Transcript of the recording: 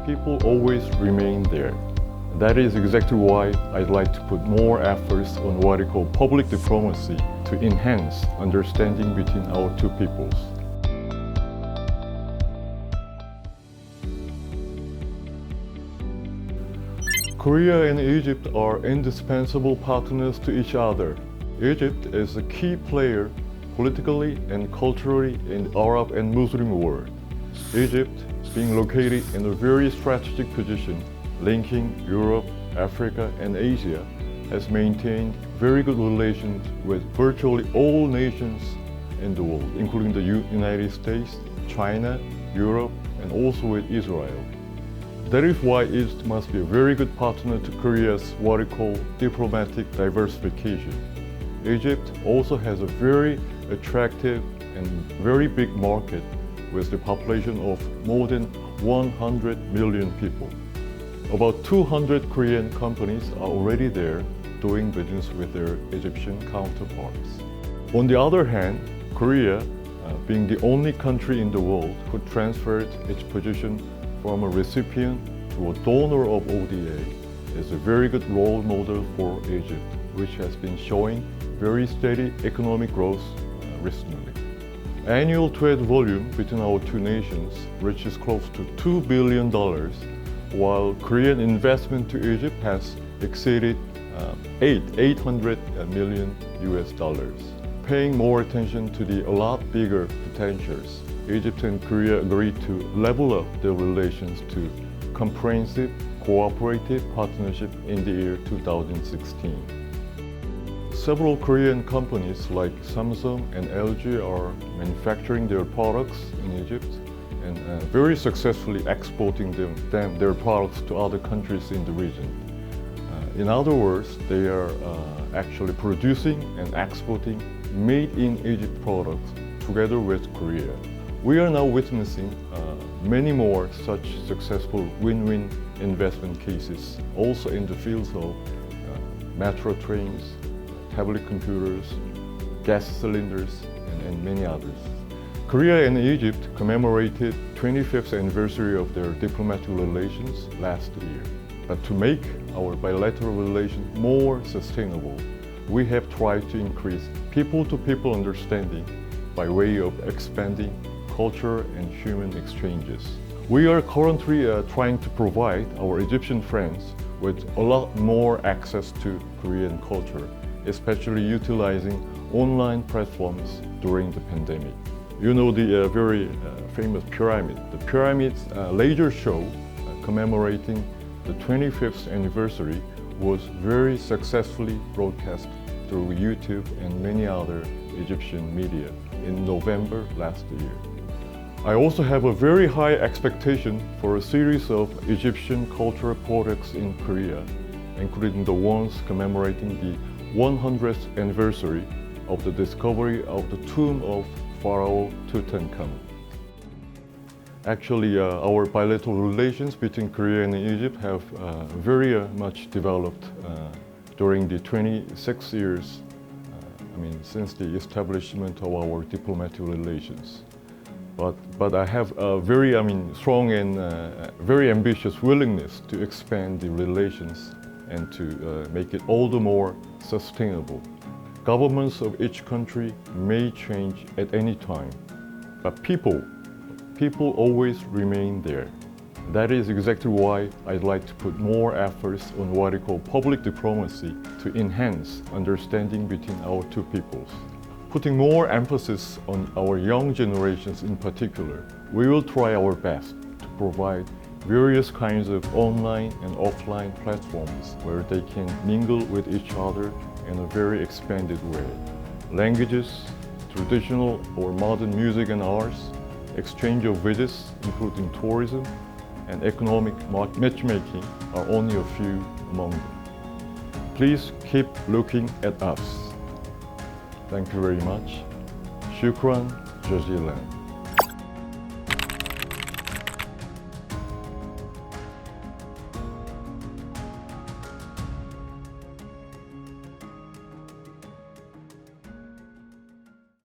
people always remain there. That is exactly why I'd like to put more efforts on what I call public diplomacy to enhance understanding between our two peoples. Korea and Egypt are indispensable partners to each other. Egypt is a key player politically and culturally in the Arab and Muslim world. Egypt, being located in a very strategic position, linking Europe, Africa, and Asia, has maintained very good relations with virtually all nations in the world, including the United States, China, Europe, and also with Israel. That is why Egypt must be a very good partner to Korea's what we call diplomatic diversification. Egypt also has a very attractive and very big market with the population of more than 100 million people. About 200 Korean companies are already there doing business with their Egyptian counterparts. On the other hand, Korea, being the only country in the world who transferred its position from a recipient to a donor of ODA, is a very good role model for Egypt, which has been showing very steady economic growth recently. Annual trade volume between our two nations reaches close to $2 billion, while Korean investment to Egypt has exceeded 800 million US dollars. Paying more attention to the a lot bigger potentials, Egypt and Korea agreed to level up their relations to comprehensive cooperative partnership in the year 2016. Several Korean companies like Samsung and LG are manufacturing their products in Egypt and very successfully exporting their products to other countries in the region. In other words, they are actually producing and exporting made in Egypt products together with Korea. We are now witnessing many more such successful win-win investment cases, also in the fields of metro trains, tablet computers, gas cylinders, and many others. Korea and Egypt commemorated 25th anniversary of their diplomatic relations last year. But to make our bilateral relations more sustainable, we have tried to increase people-to-people understanding by way of expanding culture and human exchanges. We are currently trying to provide our Egyptian friends with a lot more access to Korean culture, especially utilizing online platforms during the pandemic. You know the very famous pyramid. The pyramid's laser show commemorating the 25th anniversary was very successfully broadcast through YouTube and many other Egyptian media in November last year. I also have a very high expectation for a series of Egyptian cultural products in Korea, including the ones commemorating the 100th anniversary of the discovery of the tomb of Pharaoh Tutankhamun. Actually, our bilateral relations between Korea and Egypt have very much developed during the 26 years, since the establishment of our diplomatic relations. But I have a very strong and very ambitious willingness to expand the relations and to make it all the more sustainable. Governments of each country may change at any time, but people always remain there. That is exactly why I'd like to put more efforts on what I call public diplomacy to enhance understanding between our two peoples. Putting more emphasis on our young generations in particular, we will try our best to provide various kinds of online and offline platforms where they can mingle with each other in a very expanded way. Languages, traditional or modern music and arts, exchange of visits, including tourism, and economic matchmaking are only a few among them. Please keep looking at us. Thank you very much. Shukran jazilan.